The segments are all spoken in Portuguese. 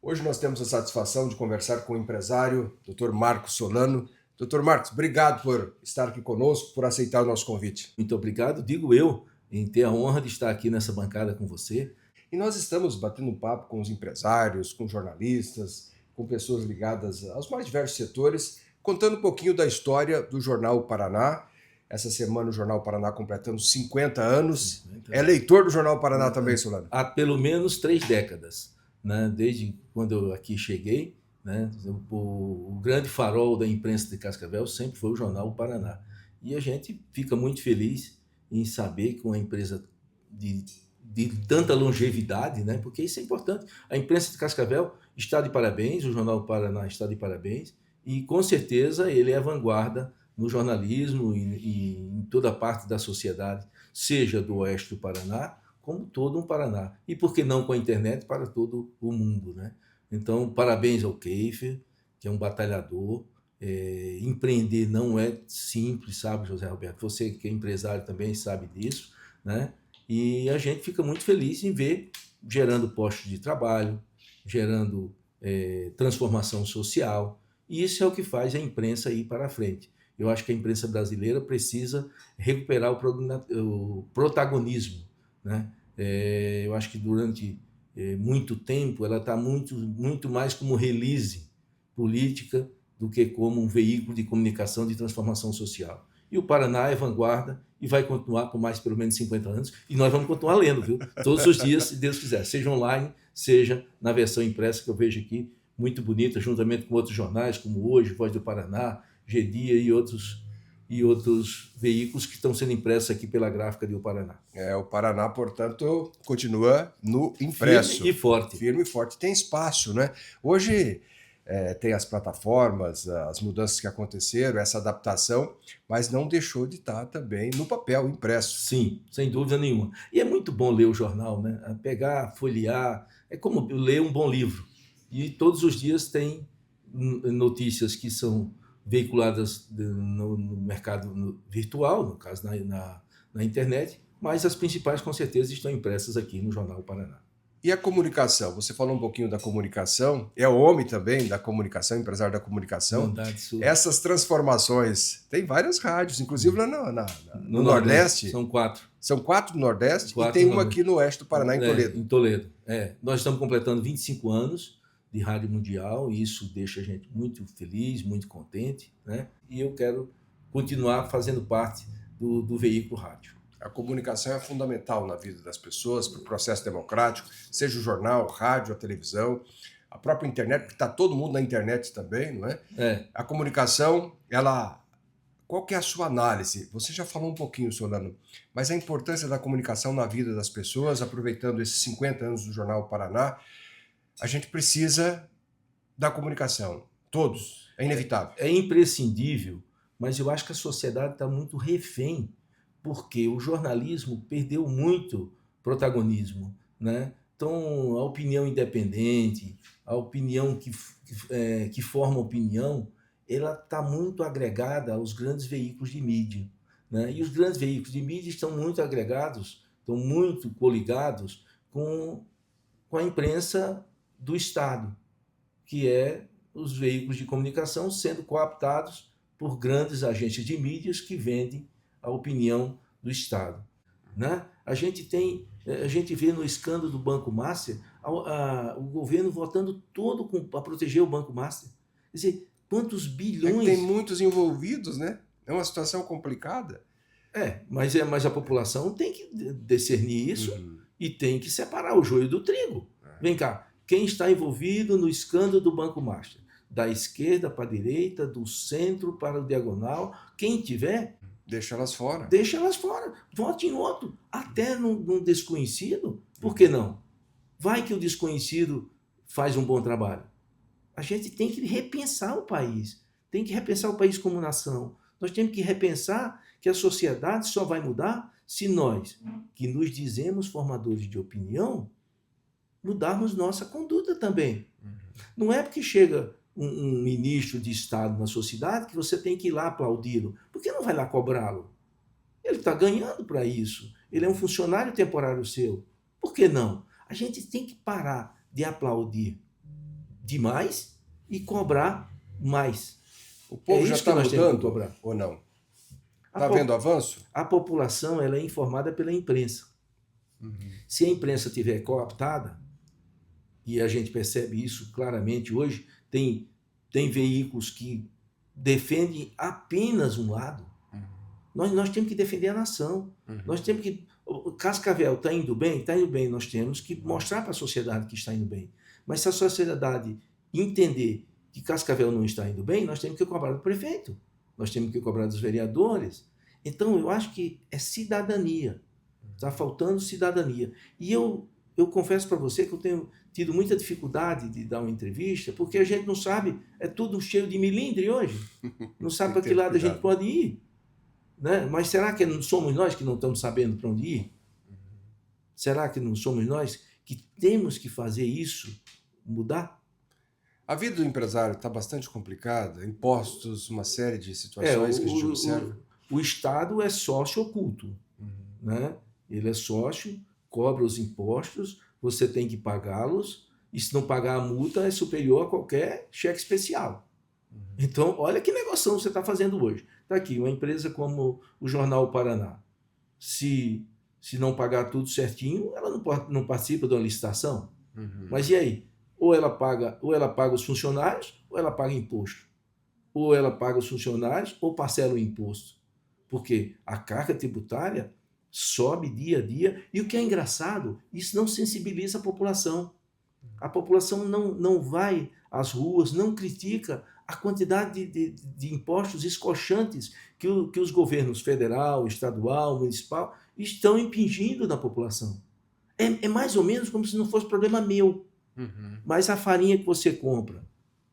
Hoje nós temos a satisfação de conversar com o empresário Dr. Marcos Solano. Dr. Marcos, obrigado por estar aqui conosco, por aceitar o nosso convite. Muito obrigado, digo eu, em ter a honra de estar aqui nessa bancada com você. E nós estamos batendo um papo com os empresários, com jornalistas, com pessoas ligadas aos mais diversos setores, contando um pouquinho da história do Jornal Paraná. Essa semana o Jornal Paraná completando 50 anos. É leitor do Jornal Paraná também, Solano? Há pelo menos 3 décadas, né? Desde quando eu aqui cheguei, né? O grande farol da imprensa de Cascavel sempre foi o Jornal Paraná. E a gente fica muito feliz em saber que uma empresa de tanta longevidade, né? Porque isso é importante. A imprensa de Cascavel está de parabéns, o Jornal Paraná está de parabéns, e com certeza ele é a vanguarda no jornalismo e em toda a parte da sociedade, seja do oeste do Paraná, como todo um Paraná. E por que não com a internet para todo o mundo, né? Então, parabéns ao Keifer, que é um batalhador. Empreender não é simples, sabe, José Roberto? Você que é empresário também sabe disso, né? E a gente fica muito feliz em ver gerando postos de trabalho, gerando transformação social. E isso é o que faz a imprensa ir para a frente. Eu acho que a imprensa brasileira precisa recuperar o protagonismo, né? Eu acho que durante muito tempo ela está muito mais como release política do que como um veículo de comunicação de transformação social. E o Paraná é vanguarda e vai continuar por mais pelo menos 50 anos. E nós vamos continuar lendo, viu? Todos os dias, se Deus quiser. Seja online, seja na versão impressa, que eu vejo aqui, muito bonita, juntamente com outros jornais, como Hoje, Voz do Paraná, G-Dia e outros veículos que estão sendo impressos aqui pela gráfica de O Paraná. O Paraná, portanto, continua no impresso. Firme e forte. Firme e forte. Tem espaço, né? Hoje tem as plataformas, as mudanças que aconteceram, essa adaptação, mas não deixou de estar também no papel impresso. Sim, sem dúvida nenhuma. E é muito bom ler o jornal, né? Pegar, folhear, é como ler um bom livro. E todos os dias tem notícias que são veiculadas no mercado virtual, no caso na internet, mas as principais com certeza estão impressas aqui no Jornal Paraná. E a comunicação? Você falou um pouquinho da comunicação, é o homem também da comunicação, empresário da comunicação. Bondade sua. Essas transformações, tem várias rádios, inclusive lá no Nordeste. São 4. São 4 no Nordeste e tem uma aqui no oeste do Paraná, em Toledo. Em Toledo. Nós estamos completando 25 anos de Rádio Mundial e isso deixa a gente muito feliz, muito contente, né? E eu quero continuar fazendo parte do veículo rádio. A comunicação é fundamental na vida das pessoas, para o processo democrático, seja o jornal, rádio, a televisão, a própria internet, porque está todo mundo na internet também, não é? A comunicação, qual que é a sua análise? Você já falou um pouquinho, Solano, mas a importância da comunicação na vida das pessoas, aproveitando esses 50 anos do Jornal Paraná, a gente precisa da comunicação, todos, é inevitável. É imprescindível, mas eu acho que a sociedade está muito refém, porque o jornalismo perdeu muito protagonismo, né? Então, a opinião independente, a opinião que forma opinião, ela está muito agregada aos grandes veículos de mídia, né? E os grandes veículos de mídia estão muito agregados, estão muito coligados com a imprensa do Estado, que é os veículos de comunicação sendo cooptados por grandes agências de mídias que vendem a opinião do Estado, né? A gente vê no escândalo do Banco Master o governo votando todo para proteger o Banco Master. Quer dizer, quantos bilhões... Tem muitos envolvidos, né? É uma situação complicada. Mas a população tem que discernir isso e tem que separar o joio do trigo. Vem cá, quem está envolvido no escândalo do Banco Master? Da esquerda para a direita, do centro para o diagonal, quem tiver... Deixa elas fora. Deixa elas fora. Vote em outro. Até num desconhecido. Por que não? Vai que o desconhecido faz um bom trabalho. A gente tem que repensar o país. Tem que repensar o país como nação. Nós temos que repensar que a sociedade só vai mudar se nós, que nos dizemos formadores de opinião, mudarmos nossa conduta também. Não é porque chega um ministro de Estado na sua cidade que você tem que ir lá aplaudi-lo. Por que não vai lá cobrá-lo? Ele está ganhando para isso. Ele é um funcionário temporário seu. Por que não? A gente tem que parar de aplaudir demais e cobrar mais. O povo já está mudando ou não? Está havendo avanço? A população ela é informada pela imprensa. Se a imprensa estiver cooptada, e a gente percebe isso claramente hoje, tem veículos que defendem apenas um lado. Nós temos que defender a nação. Nós temos que... O Cascavel está indo bem? Está indo bem. Nós temos que mostrar para a sociedade que está indo bem. Mas se a sociedade entender que Cascavel não está indo bem, nós temos que cobrar do prefeito. Nós temos que cobrar dos vereadores. Então, eu acho que é cidadania. Está faltando cidadania. E eu confesso para você que eu tenho tido muita dificuldade de dar uma entrevista, porque a gente não sabe, é tudo cheio de milindre hoje. Não sabe para que lado a gente pode ir. Né? Mas será que não somos nós que não estamos sabendo para onde ir? Será que não somos nós que temos que fazer isso mudar? A vida do empresário está bastante complicada, impostos, uma série de situações que a gente observa. O Estado é sócio oculto. Né? Ele é sócio, cobra os impostos, você tem que pagá-los, e se não pagar a multa é superior a qualquer cheque especial. Então, olha que negociação você está fazendo hoje. Está aqui, uma empresa como o Jornal Paraná. Se não pagar tudo certinho, ela não participa de uma licitação. Mas e aí? Ou ela paga os funcionários, ou ela paga imposto. Ou ela paga os funcionários, ou parcela o imposto. Porque a carga tributária sobe dia a dia. E o que é engraçado, isso não sensibiliza a população. A população não vai às ruas, não critica a quantidade de impostos escochantes que os governos federal, estadual, municipal estão impingindo na população. É mais ou menos como se não fosse problema meu. Mas a farinha que você compra,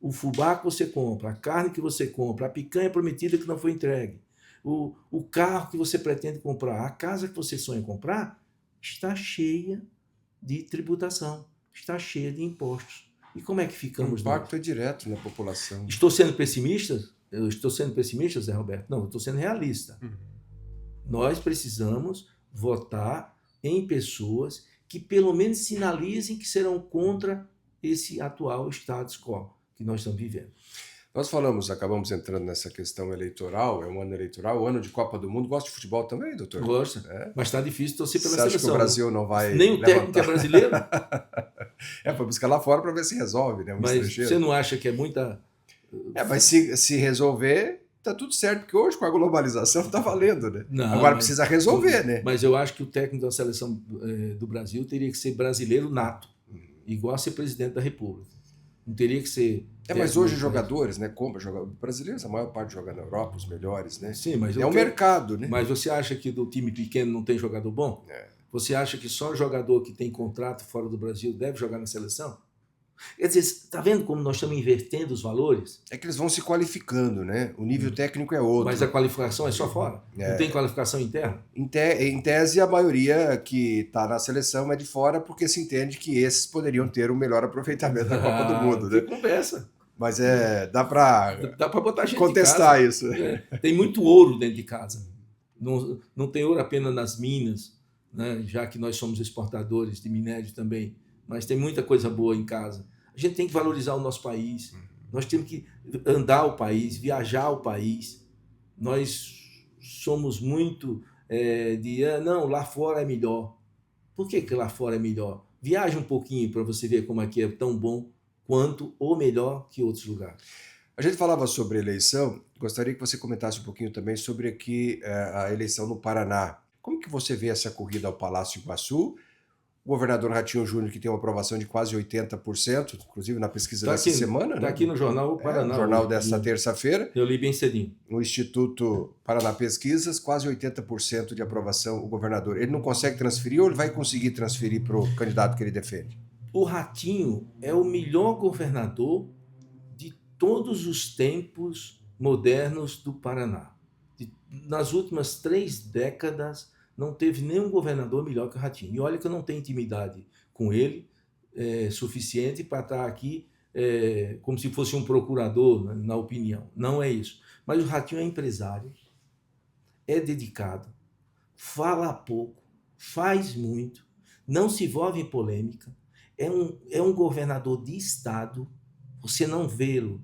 o fubá que você compra, a carne que você compra, a picanha prometida que não foi entregue, o carro que você pretende comprar, a casa que você sonha comprar, está cheia de tributação, está cheia de impostos. E como é que ficamos? O impacto é direto na população. Estou sendo pessimista? Eu estou sendo pessimista, Zé Roberto? Não, eu estou sendo realista. Nós precisamos votar em pessoas que pelo menos sinalizem que serão contra esse atual status quo que nós estamos vivendo. Nós acabamos entrando nessa questão eleitoral, é um ano eleitoral, ano de Copa do Mundo. Gosta de futebol também, doutor? Gosto, mas está difícil torcer pela seleção. Você seleção. Acha que o Brasil não vai nem o técnico é brasileiro? Foi buscar lá fora para ver se resolve, né? Mas você não acha que é muita... mas se resolver, tá tudo certo, porque hoje com a globalização tá valendo, né? Não, agora precisa resolver, né? Mas eu acho que o técnico da seleção do Brasil teria que ser brasileiro nato, igual a ser presidente da República. Não teria que ser... mas hoje jogadores, né? Brasileiros, a maior parte joga na Europa, os melhores, né? Sim, mas um mercado, né? Mas você acha que do time pequeno não tem jogador bom? Você acha que só jogador que tem contrato fora do Brasil deve jogar na seleção? Quer dizer, está vendo como nós estamos invertendo os valores? É que eles vão se qualificando, né? O nível técnico é outro. Mas a qualificação é só fora? Não tem qualificação interna? Em tese, a maioria que está na seleção é de fora, porque se entende que esses poderiam ter um melhor aproveitamento da Copa do Mundo, né? Conversa. Mas dá para botar gente contestar isso. Tem muito ouro dentro de casa. Não tem ouro apenas nas minas, né? Já que nós somos exportadores de minério também. Mas tem muita coisa boa em casa. A gente tem que valorizar o nosso país. Nós temos que andar o país, viajar o país. Nós somos muito não, lá fora é melhor. Por que lá fora é melhor? Viaje um pouquinho para você ver como aqui é tão bom quanto ou melhor que outros lugares. A gente falava sobre eleição, gostaria que você comentasse um pouquinho também sobre aqui a eleição no Paraná. Como que você vê essa corrida ao Palácio Iguaçu? O governador Ratinho Júnior, que tem uma aprovação de quase 80%, inclusive na pesquisa dessa semana. Está aqui no Jornal Paraná. No jornal desta terça-feira. Eu li bem cedinho. No Instituto Paraná Pesquisas, quase 80% de aprovação o governador. Ele não consegue transferir ou ele vai conseguir transferir para o candidato que ele defende? O Ratinho é o melhor governador de todos os tempos modernos do Paraná. Nas últimas 3 décadas, não teve nenhum governador melhor que o Ratinho. E olha que eu não tenho intimidade com ele suficiente para estar aqui como se fosse um procurador, na opinião. Não é isso. Mas o Ratinho é empresário, é dedicado, fala pouco, faz muito, não se envolve em polêmica, é um governador de Estado, você não vê-lo.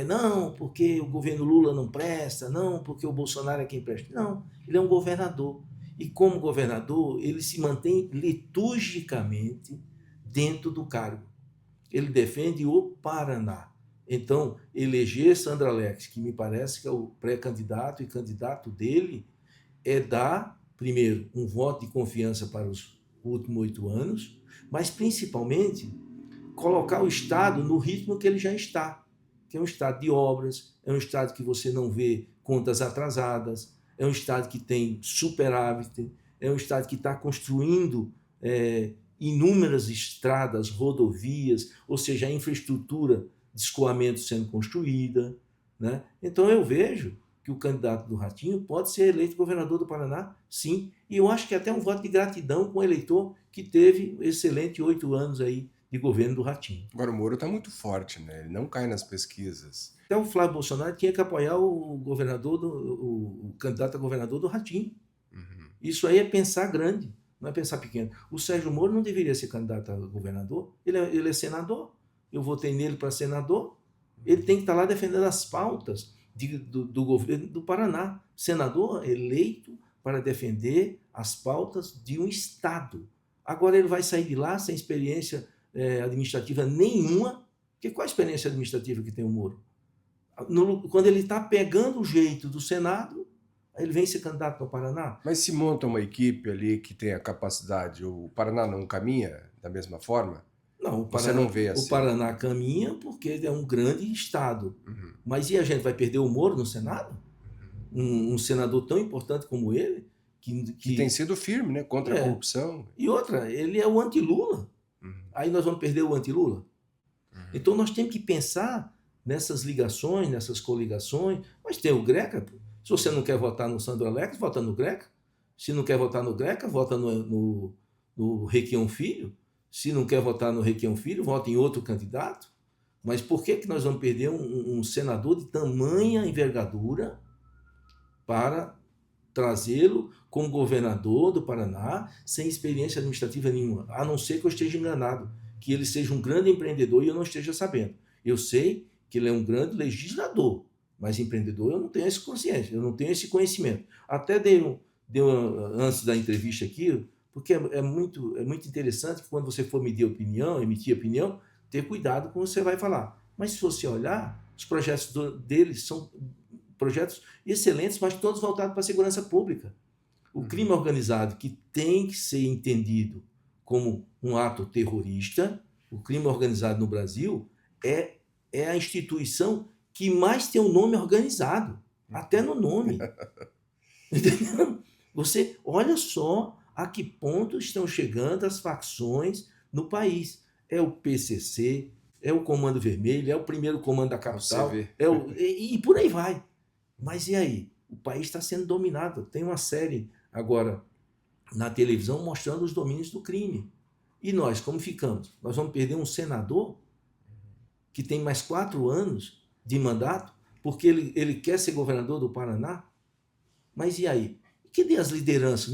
Não, porque o governo Lula não presta, não, porque o Bolsonaro é quem presta. Não, ele é um governador. E como governador, ele se mantém liturgicamente dentro do cargo. Ele defende o Paraná. Então, eleger Sandro Alex, que me parece que é o pré-candidato e candidato dele, é dar, primeiro, um voto de confiança para os últimos 8 anos, mas, principalmente, colocar o Estado no ritmo que ele já está, que é um Estado de obras, é um Estado que você não vê contas atrasadas, é um Estado que tem superávit, é um Estado que está construindo inúmeras estradas, rodovias, ou seja, a infraestrutura de escoamento sendo construída. Né? Então eu vejo que o candidato do Ratinho pode ser eleito governador do Paraná, sim, e eu acho que até um voto de gratidão com o eleitor que teve excelente 8 anos aí de governo do Ratinho. Agora o Moro está muito forte, né? Ele não cai nas pesquisas. Até o Flávio Bolsonaro tinha que apoiar o candidato a governador do Ratinho. Uhum. Isso aí é pensar grande, não é pensar pequeno. O Sérgio Moro não deveria ser candidato a governador, ele é senador. Eu votei nele para senador. Ele tem que estar lá defendendo as pautas do governo do Paraná. Senador eleito para defender as pautas de um Estado. Agora ele vai sair de lá sem experiência administrativa nenhuma. Porque qual a experiência administrativa que tem o Moro? Quando ele está pegando o jeito do Senado, ele vem ser candidato ao Paraná. Mas se monta uma equipe ali que tem a capacidade, o Paraná não caminha da mesma forma? Não, você não vê assim. O Paraná caminha porque é um grande estado. Uhum. Mas e a gente vai perder o Moro no Senado? Um senador tão importante como ele? Que tem sido firme, né? Contra a corrupção. E outra, ele é o anti-Lula. Uhum. Aí nós vamos perder o anti-Lula. Uhum. Então nós temos que pensar nessas ligações, nessas coligações. Mas tem o Greca. Se você não quer votar no Sandro Alex, vota no Greca. Se não quer votar no Greca, vota no Requião Filho. Se não quer votar no Requião Filho, vota em outro candidato. Mas por que nós vamos perder um senador de tamanha envergadura para trazê-lo como governador do Paraná sem experiência administrativa nenhuma? A não ser que eu esteja enganado, que ele seja um grande empreendedor e eu não esteja sabendo. Eu sei que ele é um grande legislador, mas empreendedor eu não tenho essa consciência, eu não tenho esse conhecimento. Até antes da entrevista aqui, porque é muito interessante que quando você for emitir opinião, ter cuidado com o que você vai falar. Mas se você olhar, os projetos deles são projetos excelentes, mas todos voltados para a segurança pública. O crime organizado, que tem que ser entendido como um ato terrorista, o crime organizado no Brasil é a instituição que mais tem o nome organizado, até no nome. Entendeu? Você olha só a que ponto estão chegando as facções no país. É o PCC, é o Comando Vermelho, é o primeiro comando da capital, e por aí vai. Mas e aí? O país está sendo dominado. Tem uma série agora na televisão mostrando os domínios do crime. E nós, como ficamos? Nós vamos perder um senador que tem mais 4 anos de mandato porque ele quer ser governador do Paraná? Mas e aí? Cadê as lideranças?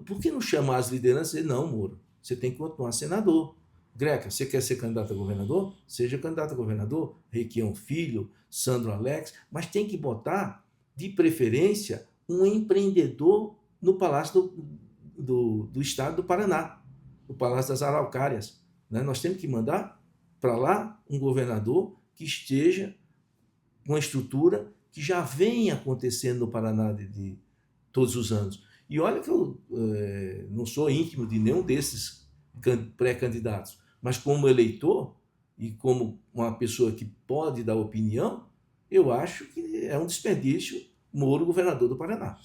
Por que não chamar as lideranças e dizer, não, Moro, você tem que continuar senador. Greca, você quer ser candidato a governador? Seja candidato a governador. Requião Filho, Sandro Alex, mas tem que botar, de preferência, um empreendedor no Palácio do Estado do Paraná, no Palácio das Araucárias. Né? Nós temos que mandar para lá um governador que esteja com uma estrutura que já vem acontecendo no Paraná de todos os anos. E olha que eu não sou íntimo de nenhum desses pré-candidatos, mas como eleitor e como uma pessoa que pode dar opinião, eu acho que é um desperdício Moro, governador do Paraná.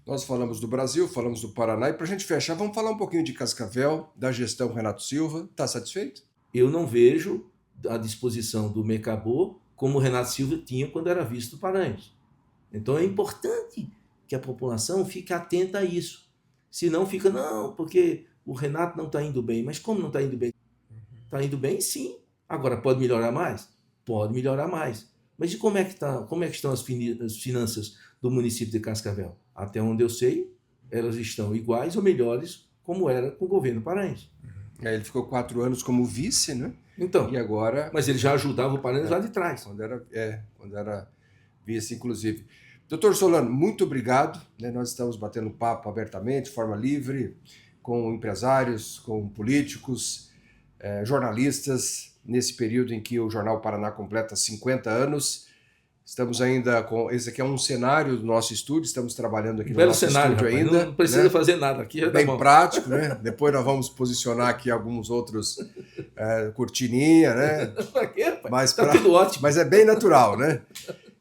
Nós falamos do Brasil, falamos do Paraná, e para a gente fechar, vamos falar um pouquinho de Cascavel, da gestão Renato Silva. Está satisfeito? Eu não vejo a disposição do Mecabô como o Renato Silva tinha quando era vice do Paranhos. Então é importante que a população fique atenta a isso. Se não fica, não, porque o Renato não está indo bem. Mas como não está indo bem? Está indo bem, sim. Agora, pode melhorar mais? Pode melhorar mais. Mas e como é que estão as finanças do município de Cascavel? Até onde eu sei, elas estão iguais ou melhores como era com o governo paraense. Ele ficou 4 anos como vice, né? Então, e agora... Mas ele já ajudava o Paraná lá de trás. Quando era vice, inclusive. Doutor Solano, muito obrigado. Nós estamos batendo papo abertamente, de forma livre, com empresários, com políticos, jornalistas, nesse período em que o Jornal Paraná completa 50 anos. Estamos ainda com... Esse aqui é um cenário do nosso estúdio, estamos trabalhando aqui no nosso cenário, estúdio rapaz, ainda. Não precisa fazer nada aqui, já bem tá bom. prático, né? Depois nós vamos posicionar aqui alguns outros cortininha, né? Pra quê, rapaz? Mas Tá tudo ótimo. Mas é bem natural, né?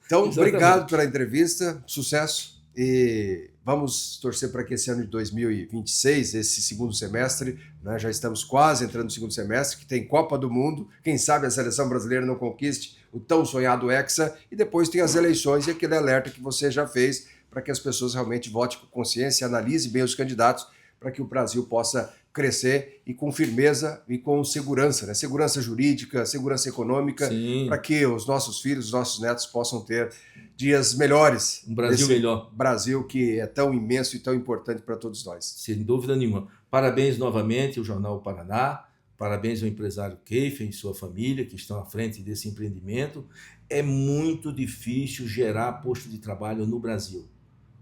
Então, Exatamente. Obrigado pela entrevista, sucesso, e vamos torcer para que esse ano de 2026, esse segundo semestre, né, já estamos quase entrando no segundo semestre, que tem Copa do Mundo, quem sabe a seleção brasileira não conquiste o tão sonhado Hexa, e depois tem as eleições e aquele alerta que você já fez para que as pessoas realmente votem com consciência, analise bem os candidatos, para que o Brasil possa crescer e com firmeza e com segurança, né? Segurança jurídica, segurança econômica, para que os nossos filhos, os nossos netos possam ter dias melhores. Um Brasil melhor. Brasil que é tão imenso e tão importante para todos nós. Sem dúvida nenhuma. Parabéns novamente ao Jornal Paraná, parabéns ao empresário Keifer e sua família que estão à frente desse empreendimento. É muito difícil gerar posto de trabalho no Brasil.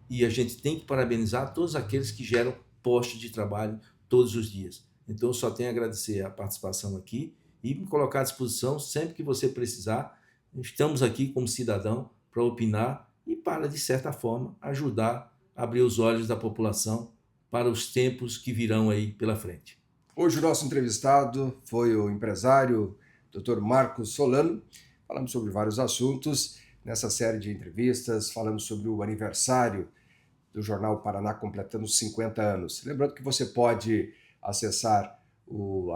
E a gente tem que parabenizar todos aqueles que geram postos de trabalho todos os dias. Então, eu só tenho a agradecer a participação aqui e me colocar à disposição sempre que você precisar. Estamos aqui como cidadão para opinar e para, de certa forma, ajudar a abrir os olhos da população para os tempos que virão aí pela frente. Hoje o nosso entrevistado foi o empresário Dr. Marcos Solano. Falamos sobre vários assuntos nessa série de entrevistas, falamos sobre o aniversário do Jornal Paraná completando 50 anos. Lembrando que você pode acessar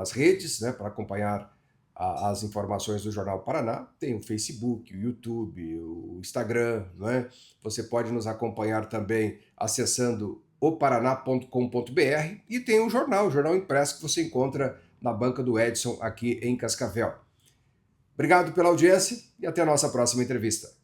as redes, né, para acompanhar as informações do Jornal Paraná. Tem o Facebook, o YouTube, o Instagram, né? Você pode nos acompanhar também acessando oparaná.com.br e tem o jornal impresso que você encontra na banca do Edson aqui em Cascavel. Obrigado pela audiência e até a nossa próxima entrevista.